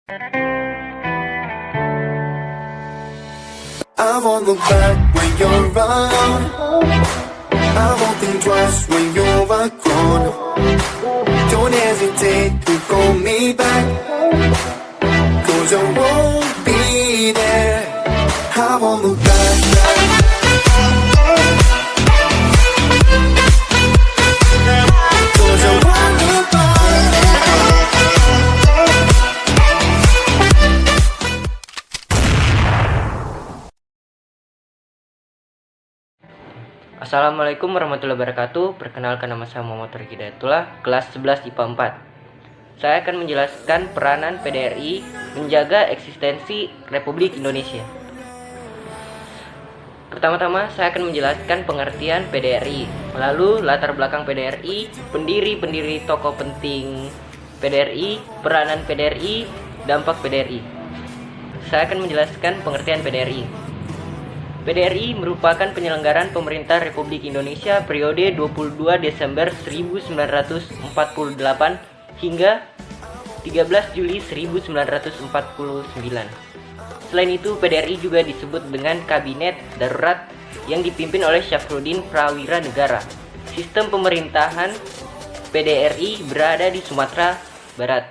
I won't look back when you're around. I won't think twice when you're gone. Don't hesitate to call me back, 'cause I won't be there. I won't look back. Assalamualaikum warahmatullahi wabarakatuh. Perkenalkan, nama saya Muhammad Riki Hidayatullah, kelas 11 IPA 4. Saya akan menjelaskan peranan PDRI menjaga eksistensi Republik Indonesia. Pertama-tama saya akan menjelaskan pengertian PDRI, lalu latar belakang PDRI, pendiri tokoh penting PDRI, peranan PDRI, dampak PDRI. Saya akan menjelaskan pengertian PDRI. PDRI merupakan penyelenggaraan pemerintah Republik Indonesia periode 22 Desember 1948 hingga 13 Juli 1949. Selain itu, PDRI juga disebut dengan Kabinet Darurat yang dipimpin oleh Syafruddin Prawira Negara. Sistem pemerintahan PDRI berada di Sumatera Barat.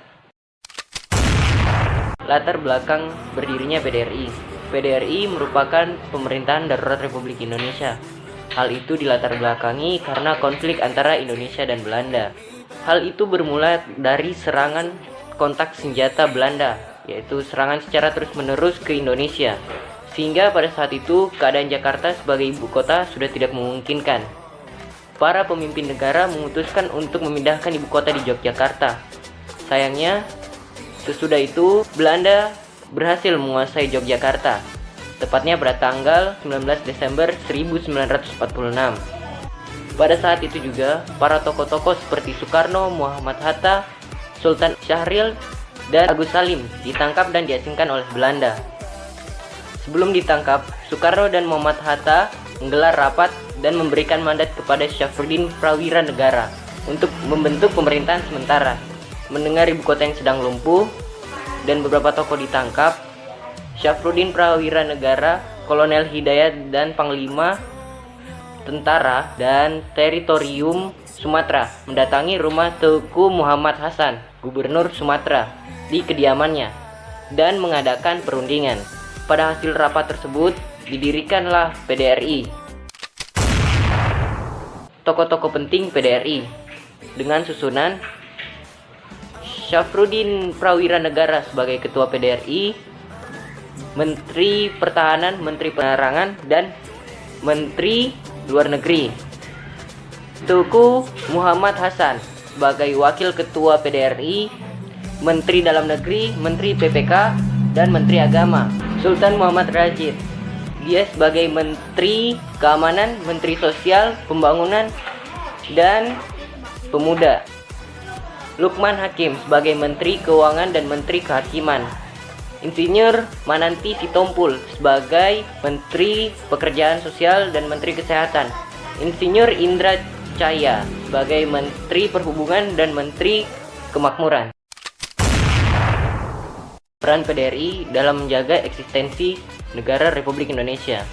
Latar belakang berdirinya PDRI. PDRI merupakan pemerintahan darurat Republik Indonesia. Hal itu dilatar belakangi karena konflik antara Indonesia dan Belanda. Hal itu bermula dari serangan kontak senjata Belanda, yaitu serangan secara terus-menerus ke Indonesia. Sehingga pada saat itu keadaan Jakarta sebagai ibu kota sudah tidak memungkinkan. Para pemimpin negara memutuskan untuk memindahkan ibu kota di Yogyakarta. Sayangnya, sesudah itu Belanda berhasil menguasai Yogyakarta, tepatnya pada tanggal 19 Desember 1946. Pada saat itu juga, para tokoh-tokoh seperti Soekarno, Muhammad Hatta, Sultan Syahrir, dan Agus Salim ditangkap dan diasingkan oleh Belanda. Sebelum ditangkap, Soekarno dan Muhammad Hatta menggelar rapat dan memberikan mandat kepada Syafruddin Prawira Negara untuk membentuk pemerintahan sementara. Mendengar ibu kota yang sedang lumpuh dan beberapa tokoh ditangkap, Syafruddin Prawira Negara, Kolonel Hidayat, dan Panglima Tentara dan Teritorium Sumatera mendatangi rumah Teuku Muhammad Hasan, Gubernur Sumatera, di kediamannya dan mengadakan perundingan. Pada hasil rapat tersebut, didirikanlah PDRI. Tokoh-tokoh penting PDRI dengan susunan: Syafruddin Prawira Negara sebagai Ketua PDRI, Menteri Pertahanan, Menteri Penerangan, dan Menteri Luar Negeri. Teuku Muhammad Hasan sebagai Wakil Ketua PDRI, Menteri Dalam Negeri, Menteri PPK, dan Menteri Agama. Sultan Muhammad Rashid, dia sebagai Menteri Keamanan, Menteri Sosial, Pembangunan, dan Pemuda. Lukman Hakim sebagai Menteri Keuangan dan Menteri Kehakiman. Insinyur Mananti Sitompul sebagai Menteri Pekerjaan Sosial dan Menteri Kesehatan. Insinyur Indra Caya sebagai Menteri Perhubungan dan Menteri Kemakmuran. Peran PDRI dalam menjaga eksistensi negara Republik Indonesia.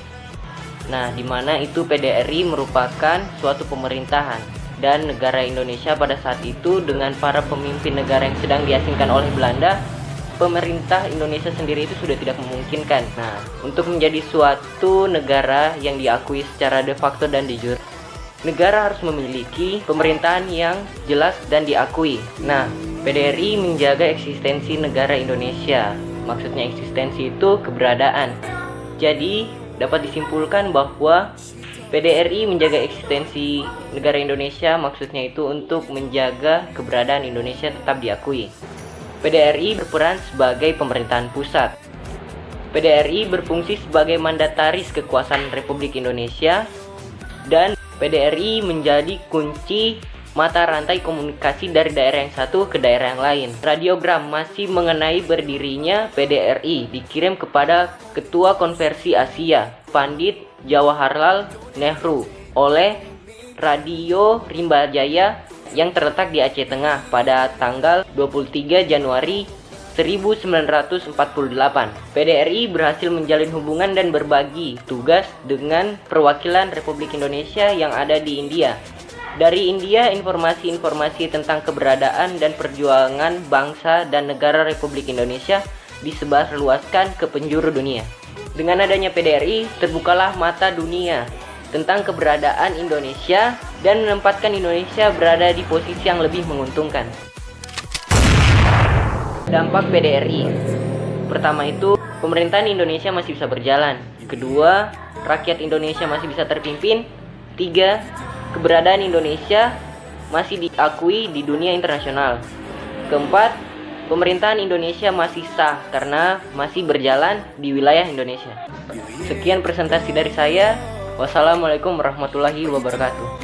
Nah, di mana itu PDRI merupakan suatu pemerintahan, dan negara Indonesia pada saat itu dengan para pemimpin negara yang sedang diasingkan oleh Belanda, pemerintah Indonesia sendiri itu sudah tidak memungkinkan. Nah, untuk menjadi suatu negara yang diakui secara de facto dan de jure, negara harus memiliki pemerintahan yang jelas dan diakui. Nah, PDRI menjaga eksistensi negara Indonesia. Maksudnya eksistensi itu keberadaan. Jadi, dapat disimpulkan bahwa PDRI menjaga eksistensi negara Indonesia, maksudnya itu untuk menjaga keberadaan Indonesia tetap diakui. PDRI berperan sebagai pemerintahan pusat. PDRI berfungsi sebagai mandataris kekuasaan Republik Indonesia, dan PDRI menjadi kunci mata rantai komunikasi dari daerah yang satu ke daerah yang lain. Radiogram masih mengenai berdirinya PDRI dikirim kepada Ketua Konversi Asia, Pandit Jawaharlal Nehru, oleh Radio Rimba Jaya yang terletak di Aceh Tengah pada tanggal 23 Januari 1948, PDRI berhasil menjalin hubungan dan berbagi tugas dengan perwakilan Republik Indonesia yang ada di India. Dari India, informasi-informasi tentang keberadaan dan perjuangan bangsa dan negara Republik Indonesia disebarluaskan ke penjuru dunia. Dengan adanya PDRI, terbukalah mata dunia tentang keberadaan Indonesia dan menempatkan Indonesia berada di posisi yang lebih menguntungkan. Dampak PDRI. Pertama itu, pemerintahan Indonesia masih bisa berjalan. Kedua, rakyat Indonesia masih bisa terpimpin. Tiga, keberadaan Indonesia masih diakui di dunia internasional. Keempat, pemerintahan Indonesia masih sah karena masih berjalan di wilayah Indonesia. Sekian presentasi dari saya. Wassalamualaikum warahmatullahi wabarakatuh.